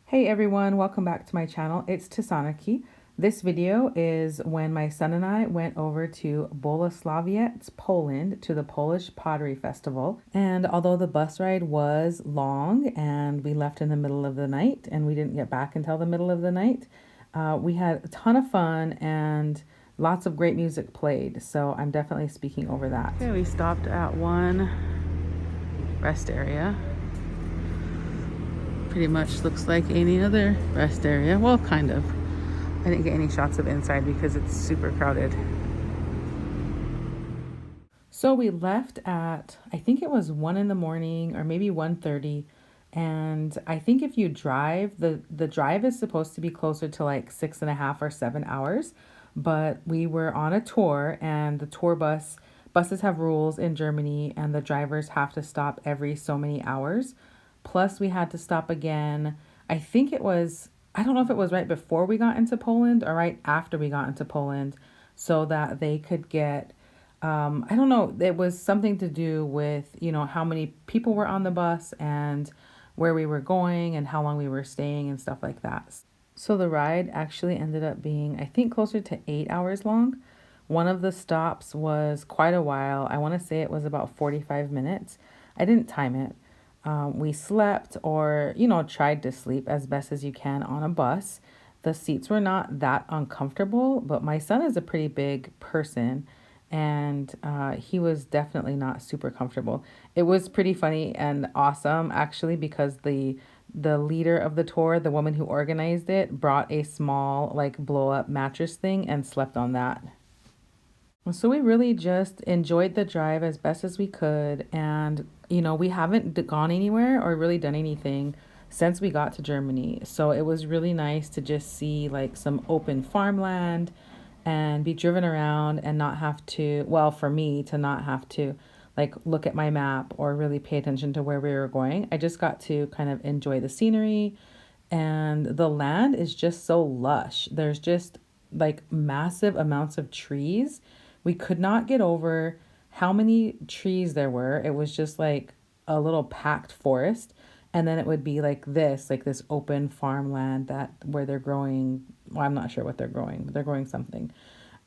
Hey everyone, welcome back to my channel. It's Tisanaki. This video is when my son and I went over to Boleslawiec, Poland, to the Polish Pottery Festival. And although the bus ride was long and we left in the middle of the night and we didn't get back until the middle of the night, we had a ton of fun and lots of great music played. So I'm definitely speaking over that. Okay, we stopped at one rest area. Pretty much looks like any other rest area. Well, kind of. I didn't get any shots of inside because it's super crowded. So we left at, I think it was 1 in the morning or maybe 1:30. And I think if you drive, the drive is supposed to be closer to like 6.5 or 7 hours. But we were on a tour and the buses have rules in Germany and the drivers have to stop every so many hours. Plus, we had to stop again. I think it was, I don't know if it was right before we got into Poland or right after we got into Poland, so that they could get, I don't know, it was something to do with, how many people were on the bus and where we were going and how long we were staying and stuff like that. So the ride actually ended up being, I think, closer to 8 hours long. One of the stops was quite a while. I want to say it was about 45 minutes. I didn't time it. We slept or, tried to sleep as best as you can on a bus. The seats were not that uncomfortable, but my son is a pretty big person and he was definitely not super comfortable. It was pretty funny and awesome actually because the leader of the tour, the woman who organized it, brought a small like blow up mattress thing and slept on that. So we really just enjoyed the drive as best as we could. And, we haven't gone anywhere or really done anything since we got to Germany. So it was really nice to just see like some open farmland and be driven around and not have to, well, for me to not have to like look at my map or really pay attention to where we were going. I just got to kind of enjoy the scenery, and the land is just so lush. There's just like massive amounts of trees. We could not get over how many trees there were. It was just like a little packed forest. And then it would be like this open farmland that where they're growing. Well, I'm not sure what they're growing, but they're growing something.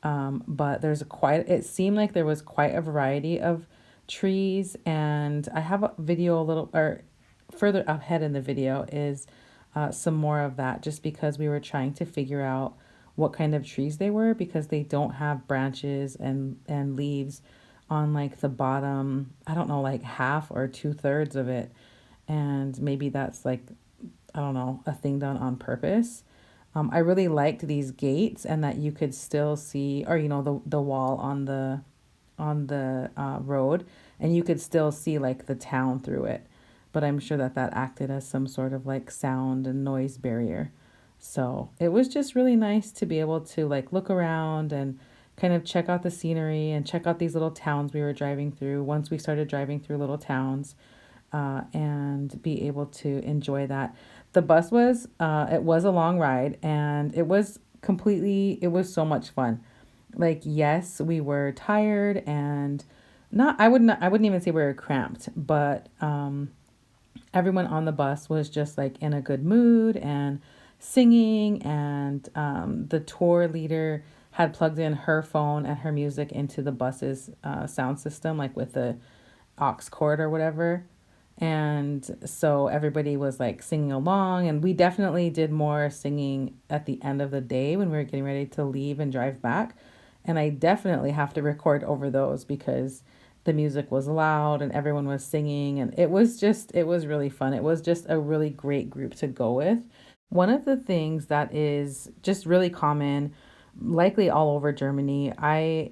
But it seemed like there was quite a variety of trees. And I have a video or further ahead in the video is some more of that, just because we were trying to figure out what kind of trees they were, because they don't have branches and leaves on like the bottom, I don't know, like half or 2/3 of it. And maybe that's like, I don't know, a thing done on purpose. I really liked these gates and that you could still see, or the wall on the road, and you could still see like the town through it. But I'm sure that acted as some sort of like sound and noise barrier. So it was just really nice to be able to like look around and kind of check out the scenery and check out these little towns we were driving through once we started driving through little towns, and be able to enjoy that. The bus it was a long ride and it was so much fun. Like, yes, we were tired and I wouldn't even say we were cramped, but everyone on the bus was just like in a good mood and singing, and the tour leader had plugged in her phone and her music into the bus's sound system, like with the aux cord or whatever. And so everybody was like singing along, and we definitely did more singing at the end of the day when we were getting ready to leave and drive back. And I definitely have to record over those because the music was loud and everyone was singing, and it was really fun. It was just a really great group to go with. One of the things that is just really common, likely all over Germany, I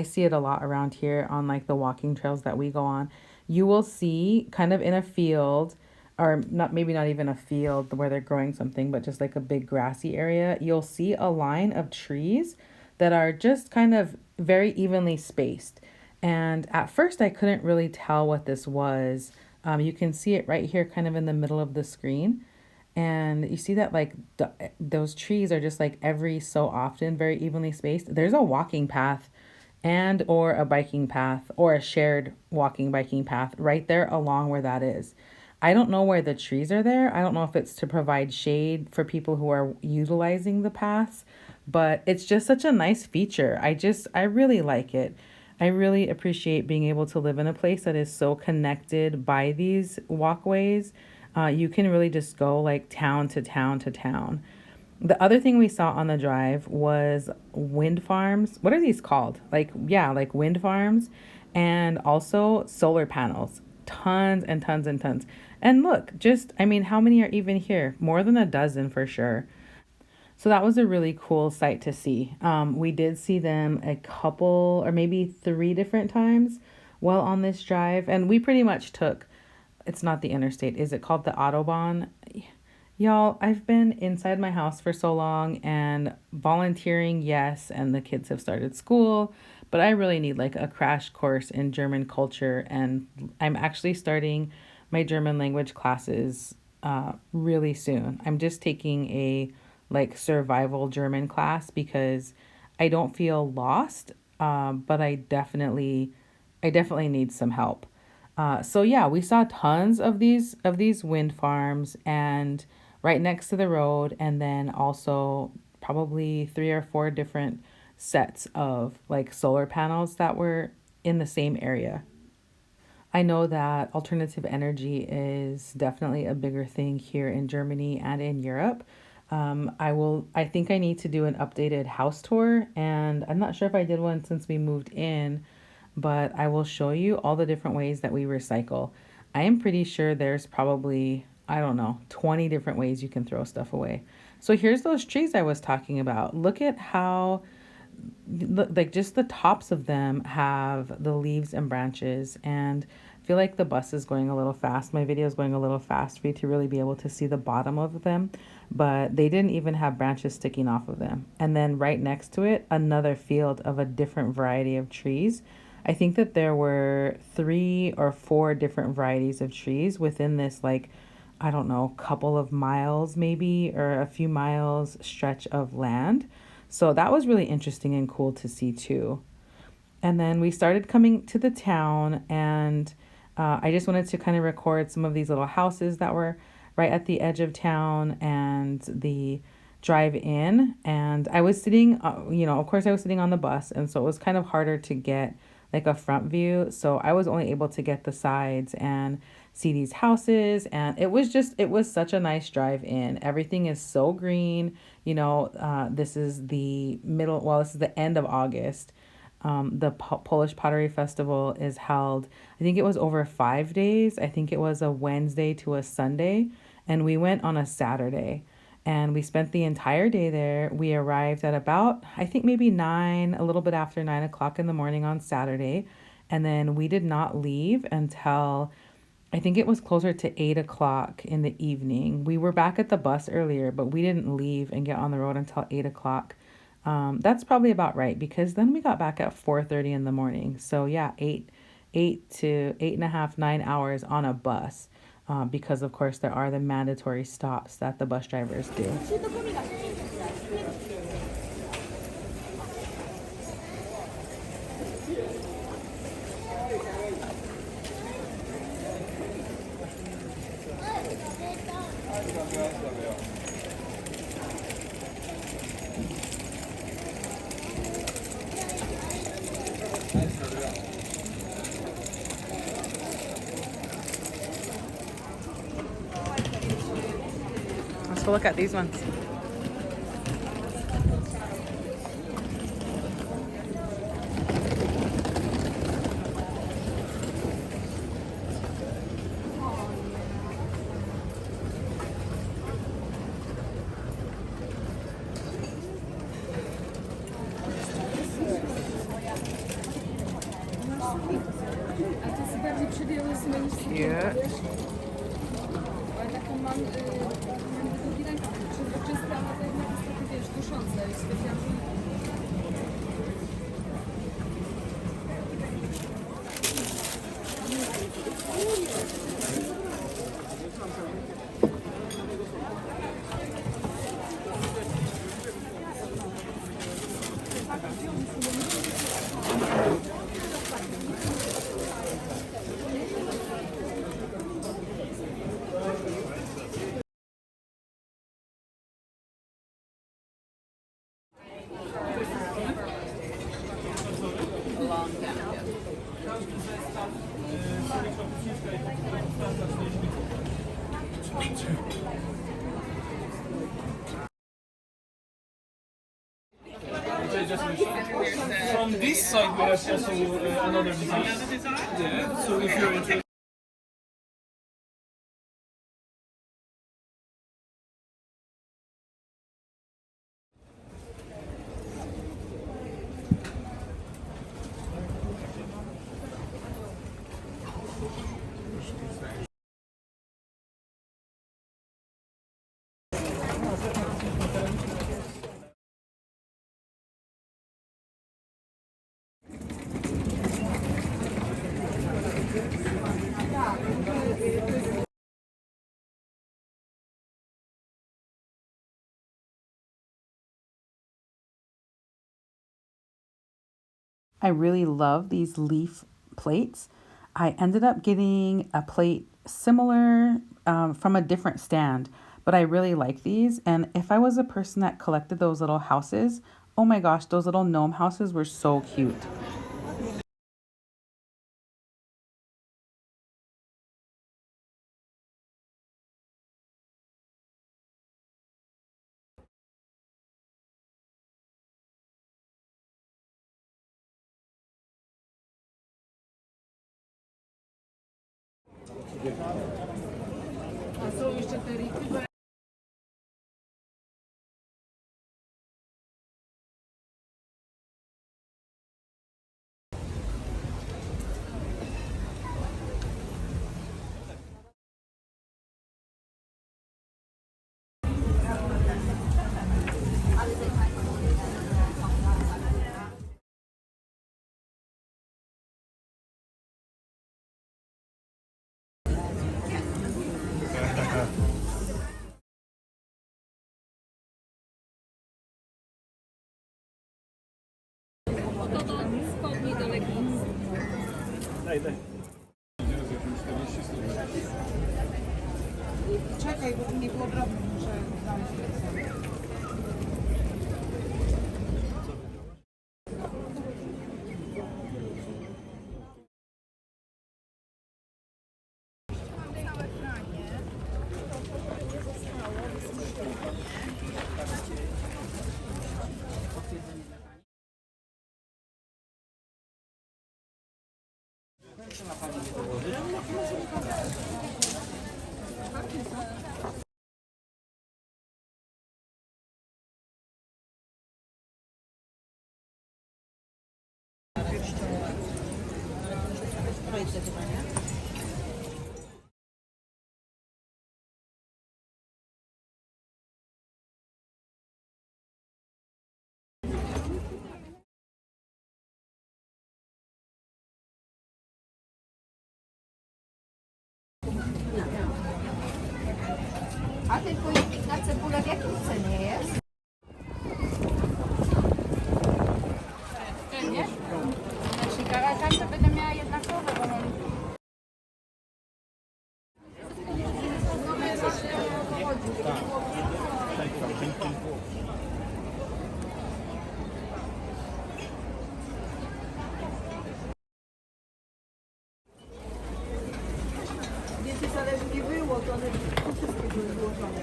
see it a lot around here on like the walking trails that we go on. You will see kind of in a field, or not, maybe not even a field where they're growing something, but just like a big grassy area, you'll see a line of trees that are just kind of very evenly spaced. And at first I couldn't really tell what this was. You can see it right here kind of in the middle of the screen. And you see that like those trees are just like every so often very evenly spaced. There's a walking path and or a biking path or a shared walking biking path right there along where that is. I don't know why the trees are there. I don't know if it's to provide shade for people who are utilizing the paths, but it's just such a nice feature. I really like it. I really appreciate being able to live in a place that is so connected by these walkways. You can really just go like town to town to town. The other thing we saw on the drive was wind farms. What are these called? Like, yeah, like wind farms and also solar panels. Tons and tons and tons. And look, just, I mean, how many are even here? More than a dozen for sure. So that was a really cool sight to see. We did see them a couple or maybe three different times while on this drive. And we pretty much took, it's not the interstate, is it called the Autobahn? Y'all, I've been inside my house for so long and volunteering, yes, and the kids have started school, but I really need like a crash course in German culture. And I'm actually starting my German language classes really soon. I'm just taking a like survival German class because I don't feel lost, but I definitely need some help. So yeah, we saw tons of these wind farms and right next to the road, and then also probably three or four different sets of like solar panels that were in the same area. I know that alternative energy is definitely a bigger thing here in Germany and in Europe. I think I need to do an updated house tour, and I'm not sure if I did one since we moved in, but I will show you all the different ways that we recycle. I am pretty sure there's probably, I don't know, 20 different ways you can throw stuff away. So here's those trees I was talking about. Look at how like just the tops of them have the leaves and branches, and I feel like the bus is going a little fast. My video is going a little fast for you to really be able to see the bottom of them, but they didn't even have branches sticking off of them. And then right next to it, another field of a different variety of trees. I think that there were three or four different varieties of trees within this, like, I don't know, couple of miles maybe, or a few miles stretch of land. So that was really interesting and cool to see too. And then we started coming to the town, and I just wanted to kind of record some of these little houses that were right at the edge of town and the drive in. And I was sitting, of course, I was sitting on the bus, and so it was kind of harder to get like a front view. So I was only able to get the sides and see these houses. And it was such a nice drive in. Everything is so green. This is this is the end of August. The Polish Pottery Festival is held, I think it was over 5 days. I think it was a Wednesday to a Sunday. And we went on a Saturday. And we spent the entire day there. We arrived at about, I think maybe a little bit after 9 o'clock in the morning on Saturday. And then we did not leave until I think it was closer to 8 o'clock in the evening. We were back at the bus earlier, but we didn't leave and get on the road until 8 o'clock. That's probably about right because then we got back at 4:30 in the morning. So yeah, eight to 8.5, 9 hours on a bus. Because of course there are the mandatory stops that the bus drivers do. Let's go look at these ones. Cute. From this side we have also another design. Yeah. So if you're interested. I really love these leaf plates. I ended up getting a plate similar from a different stand, but I really like these. And if I was a person that collected those little houses, oh my gosh, those little gnome houses were so cute. Czekaj, bo tu nie było drobnych, muszę znaleźć sobie. A ten pojemnik na cebulę w jakiej cenie jest? Ten, nie? Znaczy, a tam to będę miała jednakowe, bo mam... Więcej zależy nie było, to one wszystkie były złożone.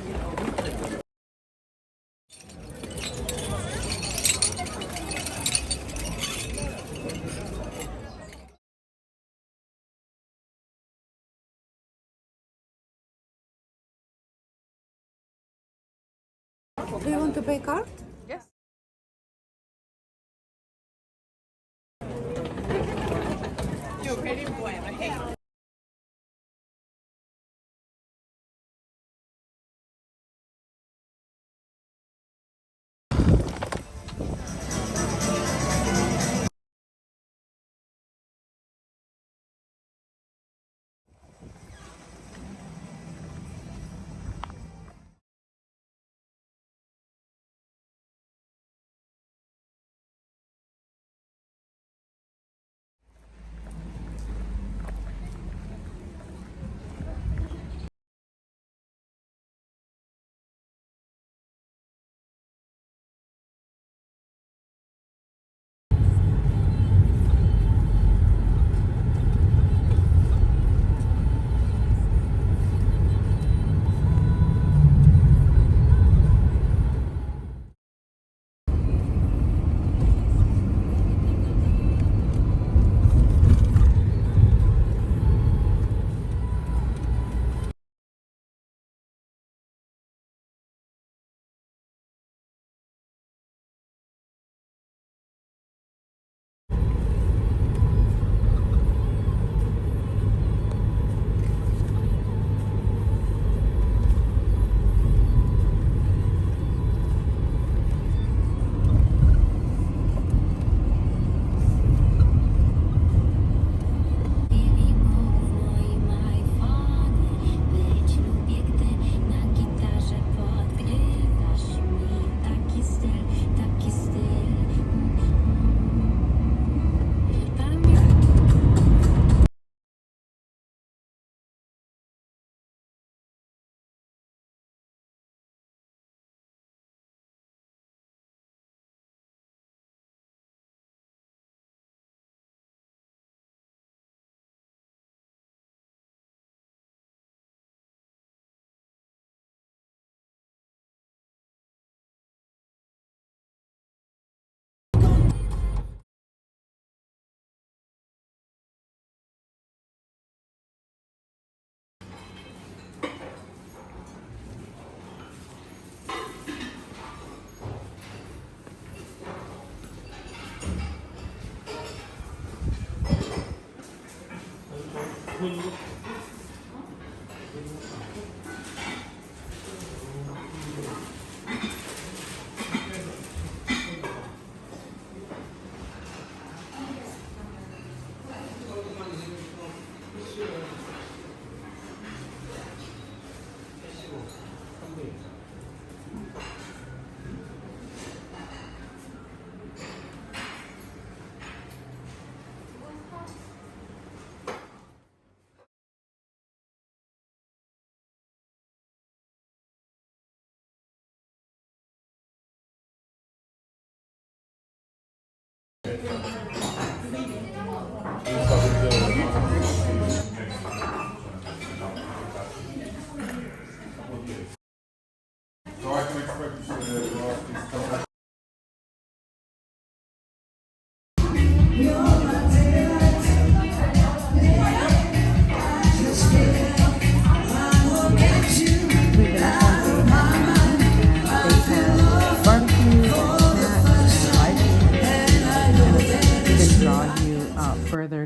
Do you want to pay card? Yes.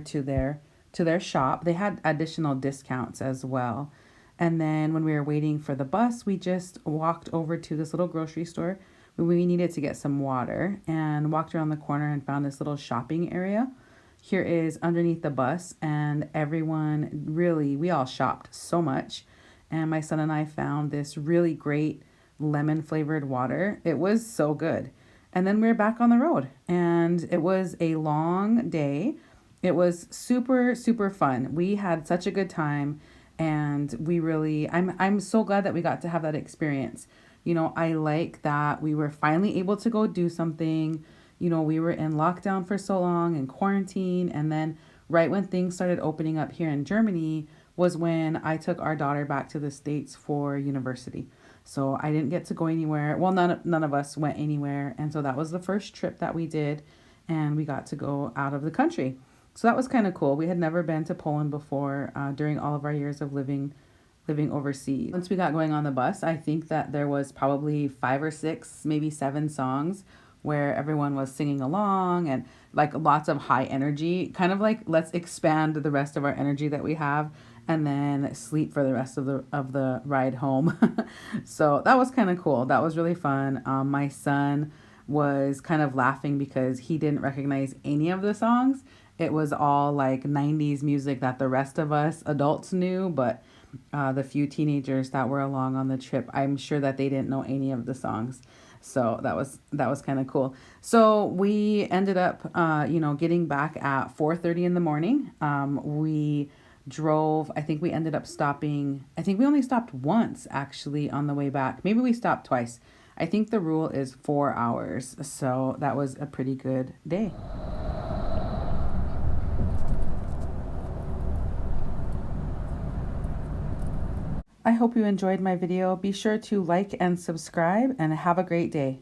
to their shop. They had additional discounts as well. And then when we were waiting for the bus, we just walked over to this little grocery store. We needed to get some water and walked around the corner and found this little shopping area. Here is underneath the bus, and everyone really, we all shopped so much. And my son and I found this really great lemon flavored water. It was so good. And then we were back on the road, and it was a long day. It was super, super fun. We had such a good time, and I'm so glad that we got to have that experience. You know, I like that we were finally able to go do something. You know, we were in lockdown for so long and quarantine, and then right when things started opening up here in Germany was when I took our daughter back to the States for university. So I didn't get to go anywhere. Well, none of us went anywhere. And so that was the first trip that we did, and we got to go out of the country. So that was kind of cool. We had never been to Poland before during all of our years of living overseas. Once we got going on the bus, I think that there was probably 5 or 6, maybe 7 songs where everyone was singing along, and like lots of high energy, kind of like let's expand the rest of our energy that we have and then sleep for the rest of the ride home. So that was kind of cool. That was really fun. My son was kind of laughing because he didn't recognize any of the songs. It was all like 90s music that the rest of us adults knew, but the few teenagers that were along on the trip, I'm sure that they didn't know any of the songs. So that was kind of cool. So we ended up, getting back at 4:30 in the morning. We drove. I think we ended up stopping. I think we only stopped once actually on the way back. Maybe we stopped twice. I think the rule is 4 hours. So that was a pretty good day. I hope you enjoyed my video. Be sure to like and subscribe, and have a great day.